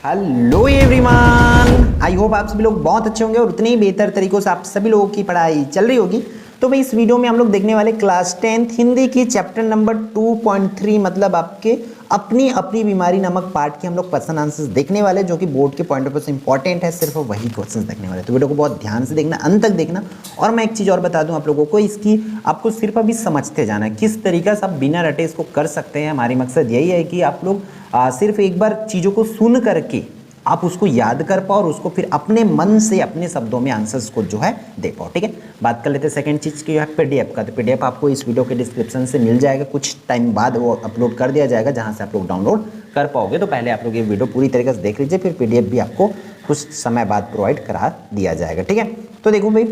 Hello everyone, I hope आप सभी लोग बहुत अच्छे होंगे और उतने ही बेहतर तरीकों से आप सभी लोगों की पढ़ाई चल रही होगी। तो भाई इस वीडियो में हम लोग देखने वाले क्लास 10th हिंदी की चैप्टर नंबर 2.3 मतलब आपके अपनी अपनी बीमारी नामक पार्ट के हम लोग क्वेश्चन आंसर्स देखने वाले, जो कि बोर्ड के पॉइंट ऑफ व्यू से इंपॉर्टेंट है। सिर्फ वही क्वेश्चंस देखने वाले, तो वीडियो को बहुत ध्यान से देखना, अंत तक देखना। और मैं एक चीज़ और बता दूं आप लोगों को, इसकी आपको सिर्फ अभी समझते जाना है किस तरीके से आप बिना रटे इसको कर सकते हैं। हमारी मकसद यही है कि आप लोग सिर्फ एक बार चीज़ों को सुन करके आप उसको याद कर पाओ और उसको फिर अपने मन से अपने शब्दों में आंसर्स को जो है दे पाओ। ठीक है, बात कर लेते हैं सेकंड चीज़ की, जो है पीडीएफ का। तो पीडीएफ आपको इस वीडियो के डिस्क्रिप्शन से मिल जाएगा, कुछ टाइम बाद वो अपलोड कर दिया जाएगा जहां से आप लोग डाउनलोड कर पाओगे। तो पहले आप लोग ये वीडियो पूरी तरीके से देख लीजिए, फिर पीडीएफ भी आपको कुछ समय बाद प्रोवाइड करा दिया जाएगा। ठीक है, तो देखो भाई,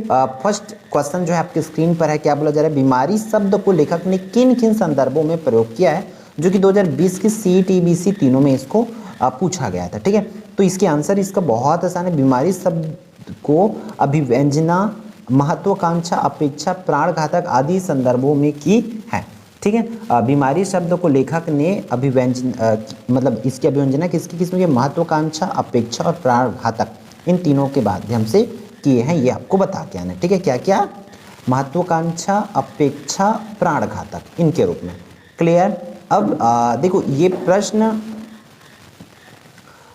फर्स्ट क्वेश्चन जो है आपकी स्क्रीन पर है। क्या बोला जा रहा है? बीमारी शब्द को लेखक ने किन किन संदर्भों में प्रयोग किया है, जो कि 2020 की CET-BC तीनों में इसको पूछा गया था। ठीक है, तो इसके आंसर इसका बहुत आसान है। बीमारी शब्द को अभिव्यंजना, महत्वाकांक्षा, अपेक्षा, प्राणघातक आदि संदर्भों में की है। ठीक है, बीमारी शब्द को लेखक ने अभिव्यंजन मतलब इसकी अभिव्यंजना किसकी किस्म की? महत्वाकांक्षा, अपेक्षा और प्राणघातक, इन तीनों के माध्यम से किए हैं। ये आपको बता के आना है। ठीक है, क्या क्या? महत्वाकांक्षा, अपेक्षा, प्राणघातक, इनके रूप में। क्लियर? अब देखो, ये प्रश्न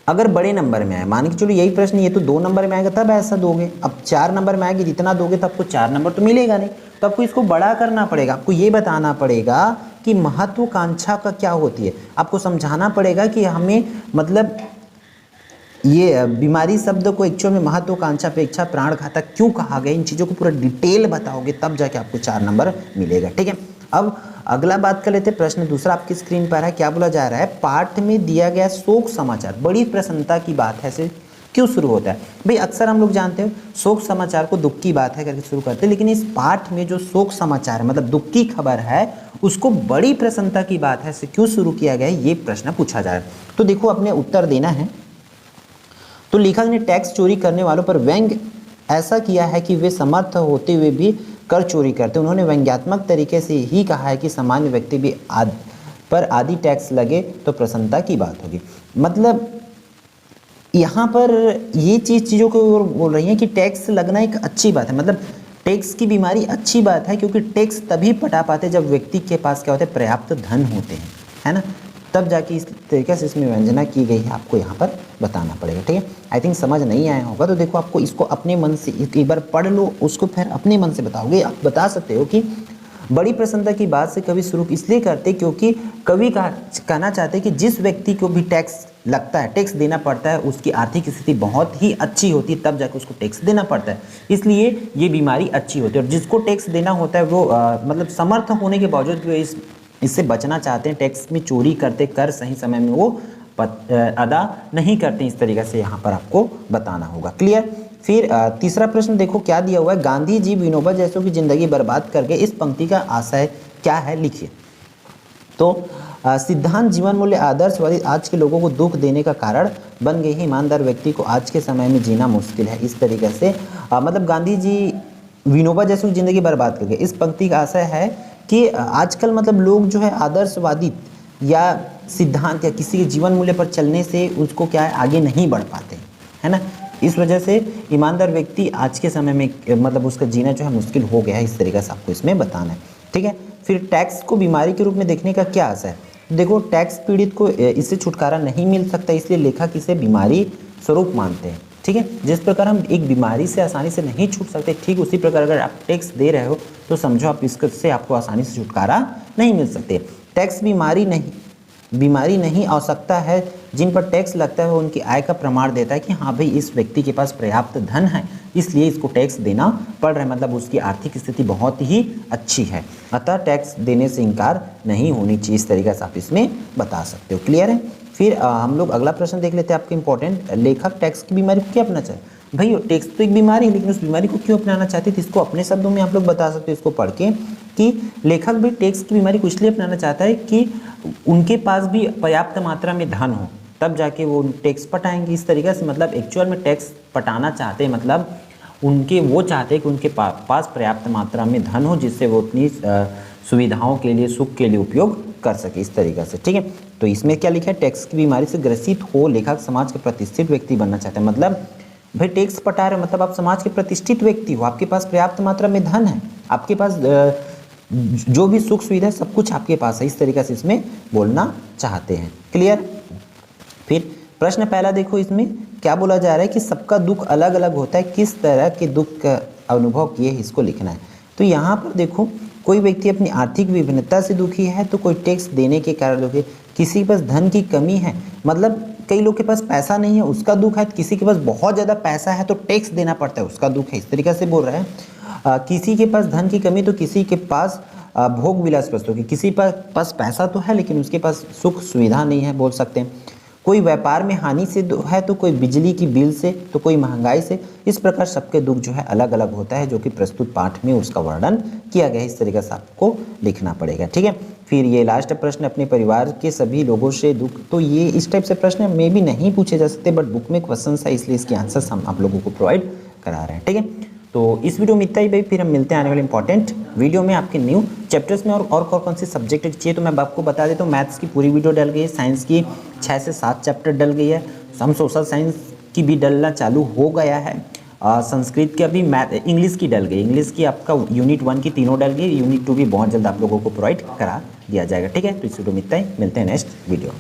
अगर बड़े नंबर में आए, मान के चलो यही प्रश्न ये तो 2 नंबर में आएगा तब ऐसा दोगे। अब 4 नंबर में आएगी, जितना दोगे तब आपको 4 नंबर तो मिलेगा नहीं, तो आपको इसको बड़ा करना पड़ेगा। आपको ये बताना पड़ेगा कि महत्वाकांक्षा का क्या होती है। आपको समझाना पड़ेगा कि हमें मतलब ये बीमारी शब्द को एक्चुअल में महत्वाकांक्षा, अपेक्षा, प्राणघातक क्यों कहा गया, इन चीज़ों को पूरा डिटेल बताओगे तब जाके आपको 4 नंबर मिलेगा। ठीक है, अब अगला बात कर लेते हैं। प्रश्न दूसरा आपकी स्क्रीन पर है। क्या बोला जा रहा है? पाठ में दिया गया शोक समाचार बड़ी प्रसन्नता की बात है से क्यों शुरू होता है? भाई अक्सर हम लोग जानते हो शोक समाचार को दुख की बात है करके शुरू करते हैं, लेकिन इस पाठ में जो शोक समाचार है मतलब दुख की खबर है, उसको बड़ी प्रसन्नता की बात है से क्यों शुरू किया गया है, ये प्रश्न पूछा जा रहा है। तो देखो, अपने उत्तर देना है। तो लेखक ने टैक्स चोरी करने वालों पर व्यंग्य ऐसा किया है कि वे समर्थ होते हुए भी कर चोरी करते। उन्होंने व्यंग्यात्मक तरीके से ही कहा है कि सामान्य व्यक्ति भी पर आदि टैक्स लगे तो प्रसन्नता की बात होगी। मतलब यहाँ पर ये चीज़ों को बोल रही है कि टैक्स लगना एक अच्छी बात है। मतलब टैक्स की बीमारी अच्छी बात है, क्योंकि टैक्स तभी पटा पाते जब व्यक्ति के पास क्या होता है? पर्याप्त धन होते हैं, है ना, तब जाके इस तरीके से इसमें व्यंजना की गई है। आपको यहाँ पर बताना पड़ेगा। ठीक है, आई थिंक समझ नहीं आया होगा। तो देखो, आपको इसको अपने मन से एक बार पढ़ लो, उसको फिर अपने मन से बताओगे। आप बता सकते हो कि बड़ी प्रसन्नता की बात से कवि शुरू इसलिए करते क्योंकि कवि कहना चाहते कि जिस व्यक्ति को भी टैक्स लगता है, टैक्स देना पड़ता है, उसकी आर्थिक स्थिति बहुत ही अच्छी होती है, तब जाके उसको टैक्स देना पड़ता है। इसलिए ये बीमारी अच्छी होती है। और जिसको टैक्स देना होता है वो मतलब समर्थ होने के बावजूद भी इससे बचना चाहते हैं, टैक्स में चोरी करते, कर सही समय में वो अदा नहीं करते। इस तरीके से यहाँ पर आपको बताना होगा। क्लियर? फिर तीसरा प्रश्न देखो क्या दिया हुआ है। गांधी जी विनोबा जैसों की जिंदगी बर्बाद कर गए, इस पंक्ति का आशय क्या है, लिखिए। तो सिद्धांत जीवन मूल्य आदर्शवादी आज के लोगों को दुख देने का कारण बन गए हैं। ईमानदार व्यक्ति को आज के समय में जीना मुश्किल है। इस तरीके से मतलब गांधी जी विनोबा जैसों की जिंदगी बर्बाद कर गए, इस पंक्ति का आशय है कि आजकल मतलब लोग जो है आदर्शवादी या सिद्धांत या किसी के जीवन मूल्य पर चलने से उसको क्या है, आगे नहीं बढ़ पाते, है ना। इस वजह से ईमानदार व्यक्ति आज के समय में मतलब उसका जीना जो है मुश्किल हो गया है। इस तरीके से आपको इसमें बताना है। ठीक है, फिर टैक्स को बीमारी के रूप में देखने का क्या आशय है? देखो, टैक्स पीड़ित को इससे छुटकारा नहीं मिल सकता, इसलिए लेखक इसे बीमारी स्वरूप मानते हैं। ठीक है, जिस प्रकार हम एक बीमारी से आसानी से नहीं छूट सकते, ठीक उसी प्रकार अगर आप टैक्स दे रहे हो तो समझो आप इससे आपको आसानी से छुटकारा नहीं मिल सकते। टैक्स बीमारी नहीं आवश्यकता है। जिन पर टैक्स लगता है वो उनकी आय का प्रमाण देता है कि हाँ भाई, इस व्यक्ति के पास पर्याप्त धन है, इसलिए इसको टैक्स देना पड़ रहा है, मतलब उसकी आर्थिक स्थिति बहुत ही अच्छी है, अतः टैक्स देने से इनकार नहीं होनी चाहिए। इस तरीके से आप इसमें बता सकते हो। क्लियर है? फिर हम लोग अगला प्रश्न देख लेते हैं आपके इंपॉर्टेंट। लेखक टैक्स की बीमारी को क्या अपनाना चाहे? भाई टैक्स तो एक बीमारी है, लेकिन उस बीमारी को क्यों अपनाना चाहते थे, इसको अपने शब्दों में आप लोग बता सकते हो इसको पढ़ के, कि लेखक भी टैक्स की बीमारी को इसलिए अपनाना चाहता है कि उनके पास भी पर्याप्त मात्रा में धन हो, तब जाके वो टैक्स पटाएंगे। इस तरीके से मतलब एक्चुअल में टैक्स पटाना चाहते हैं, मतलब वो चाहते हैं कि उनके पास पर्याप्त मात्रा में धन हो, जिससे वो अपनी सुविधाओं के लिए, सुख के लिए उपयोग कर सके। इस तरीके से। ठीक है, तो इसमें क्या लिखा है, टैक्स की बीमारी से ग्रसित हो लेखक समाज के प्रतिष्ठित व्यक्ति बनना चाहते हैं। मतलब भाई टैक्स पटा रहे हो मतलब आप समाज के प्रतिष्ठित व्यक्ति हो, आपके पास पर्याप्त मात्रा में धन है, आपके पास जो भी सुख सुविधा सब कुछ आपके पास है, इस तरीके से इसमें बोलना चाहते हैं। क्लियर। फिर प्रश्न पहला देखो, इसमें क्या बोला जा रहा है कि सबका दुख अलग अलग होता है, किस तरह के दुख का अनुभव किए इसको लिखना है। तो यहाँ पर देखो कोई व्यक्ति अपनी आर्थिक विभिन्नता से दुखी है तो कोई टैक्स देने के कारण दुखी, किसी के पास धन की कमी है मतलब कई लोग के पास पैसा नहीं है उसका दुख है, किसी के पास बहुत ज़्यादा पैसा है तो टैक्स देना पड़ता है उसका दुख है, इस तरीके से बोल रहे हैं। किसी के पास धन की कमी तो किसी के पास भोग विलास वस्तु की, किसी पास पैसा तो है लेकिन उसके पास सुख सुविधा नहीं है बोल सकते हैं। कोई व्यापार में हानि से है तो कोई बिजली की बिल से तो कोई महंगाई से, इस प्रकार सबके दुख जो है अलग अलग होता है जो कि प्रस्तुत पाठ में उसका वर्णन किया गया है, इस तरीके से आपको लिखना पड़ेगा। ठीक है। फिर ये लास्ट प्रश्न, अपने परिवार के सभी लोगों से दुख, तो ये इस टाइप से प्रश्न मे भी नहीं पूछे जा सकते बट बुक में क्वेश्चन है इसलिए इसके आंसर्स हम आप लोगों को प्रोवाइड करा रहे हैं। ठीक है। तो इस वीडियो में इतना ही भाई, फिर हम मिलते हैं आने वाले इंपॉर्टेंट वीडियो में आपके न्यू चैप्टर्स में। और कौन सी सब्जेक्ट चाहिए तो मैं आपको बता देता हूँ। मैथ्स की पूरी वीडियो डल गई है, साइंस की 6 से 7 चैप्टर डल गई है, हम सोशल साइंस की भी डलना चालू हो गया है, संस्कृत की अभी इंग्लिश की डल गई, इंग्लिश की आपका यूनिट 1 की तीनों डल गई, यूनिट 2 भी बहुत जल्द आप लोगों को प्रोवाइड करा दिया जाएगा। ठीक है। तो इस वीडियो में इतना ही, मिलते हैं नेक्स्ट वीडियो।